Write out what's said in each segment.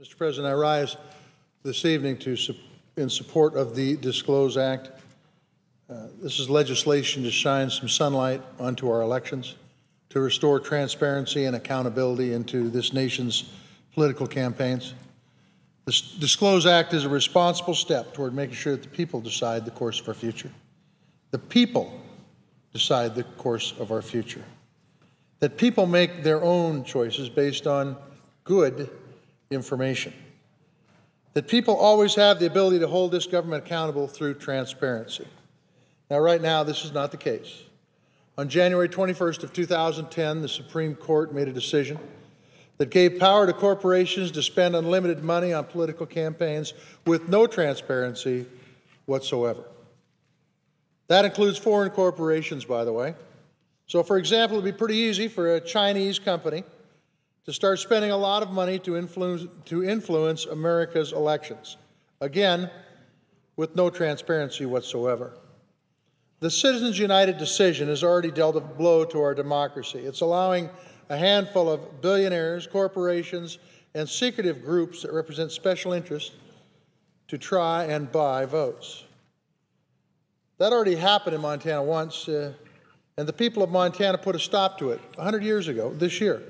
Mr. President, I rise this evening in support of the Disclose Act. This is legislation to shine some sunlight onto our elections, to restore transparency and accountability into this nation's political campaigns. The Disclose Act is a responsible step toward making sure that the people decide the course of our future. The people decide the course of our future. That people make their own choices based on good information. That people always have the ability to hold this government accountable through transparency. Now, right now, this is not the case. On January 21st of 2010, the Supreme Court made a decision that gave power to corporations to spend unlimited money on political campaigns with no transparency whatsoever. That includes foreign corporations, by the way. So, for example, it would be pretty easy for a Chinese company to start spending a lot of money to influence America's elections, again, with no transparency whatsoever. The Citizens United decision has already dealt a blow to our democracy. It's allowing a handful of billionaires, corporations, and secretive groups that represent special interests to try and buy votes. That already happened in Montana once, and the people of Montana put a stop to it 100 years ago, this year.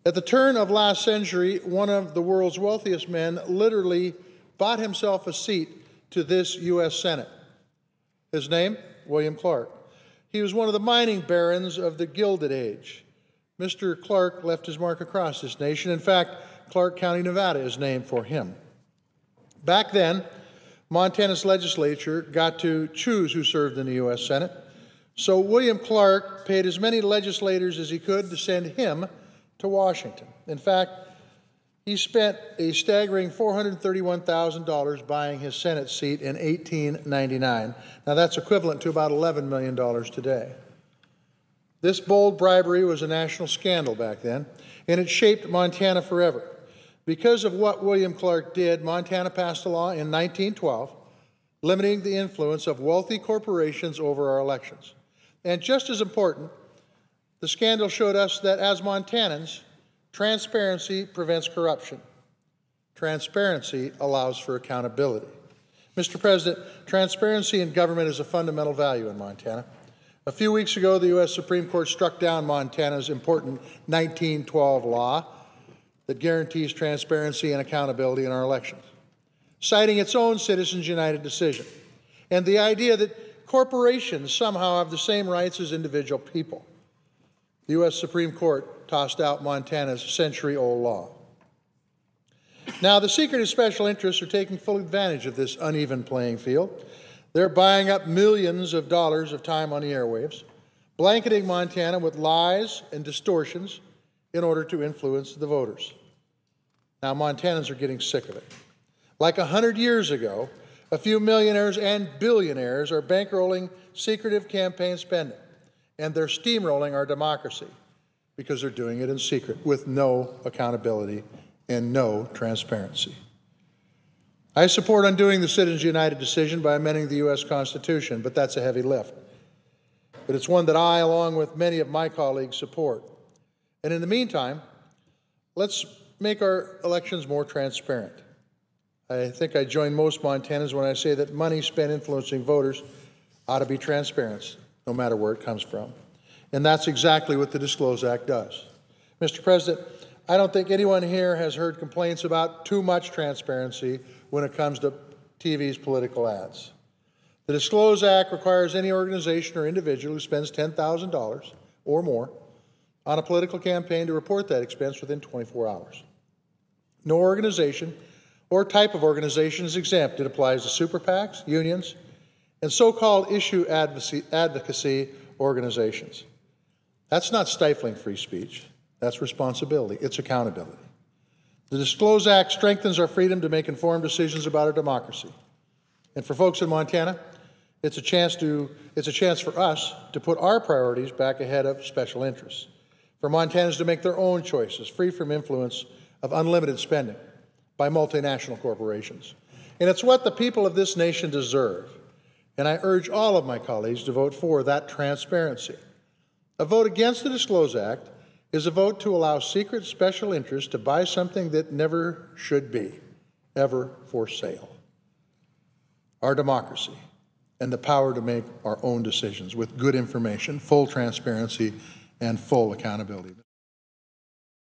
At the turn of last century, one of the world's wealthiest men literally bought himself a seat to this U.S. Senate. His name, William Clark. He was one of the mining barons of the Gilded Age. Mr. Clark left his mark across this nation. In fact, Clark County, Nevada is named for him. Back then, Montana's legislature got to choose who served in the U.S. Senate. So William Clark paid as many legislators as he could to send him to Washington. In fact, he spent a staggering $431,000 buying his Senate seat in 1899. Now that's equivalent to about $11 million today. This bold bribery was a national scandal back then, and it shaped Montana forever. Because of what William Clark did, Montana passed a law in 1912 limiting the influence of wealthy corporations over our elections. And just as important, the scandal showed us that as Montanans, transparency prevents corruption. Transparency allows for accountability. Mr. President, transparency in government is a fundamental value in Montana. A few weeks ago, the U.S. Supreme Court struck down Montana's important 1912 law that guarantees transparency and accountability in our elections, citing its own Citizens United decision and the idea that corporations somehow have the same rights as individual people. The U.S. Supreme Court tossed out Montana's century-old law. Now, the secretive special interests are taking full advantage of this uneven playing field. They're buying up millions of dollars of time on the airwaves, blanketing Montana with lies and distortions in order to influence the voters. Now, Montanans are getting sick of it. Like 100 years ago, a few millionaires and billionaires are bankrolling secretive campaign spending. And they're steamrolling our democracy because they're doing it in secret with no accountability and no transparency. I support undoing the Citizens United decision by amending the U.S. Constitution, but that's a heavy lift. But it's one that I, along with many of my colleagues, support. And in the meantime, let's make our elections more transparent. I think I join most Montanans when I say that money spent influencing voters ought to be transparent, no matter where it comes from. And that's exactly what the Disclose Act does. Mr. President, I don't think anyone here has heard complaints about too much transparency when it comes to TV's political ads. The Disclose Act requires any organization or individual who spends $10,000 or more on a political campaign to report that expense within 24 hours. No organization or type of organization is exempt. It applies to super PACs, unions, and so-called issue advocacy organizations. That's not stifling free speech. That's responsibility. It's accountability. The Disclose Act strengthens our freedom to make informed decisions about our democracy. And for folks in Montana, it's a chance for us to put our priorities back ahead of special interests, for Montanans to make their own choices, free from influence of unlimited spending by multinational corporations. And it's what the people of this nation deserve. And I urge all of my colleagues to vote for that transparency. A vote against the Disclose Act is a vote to allow secret special interests to buy something that never should be, ever for sale. Our democracy and the power to make our own decisions with good information, full transparency, and full accountability.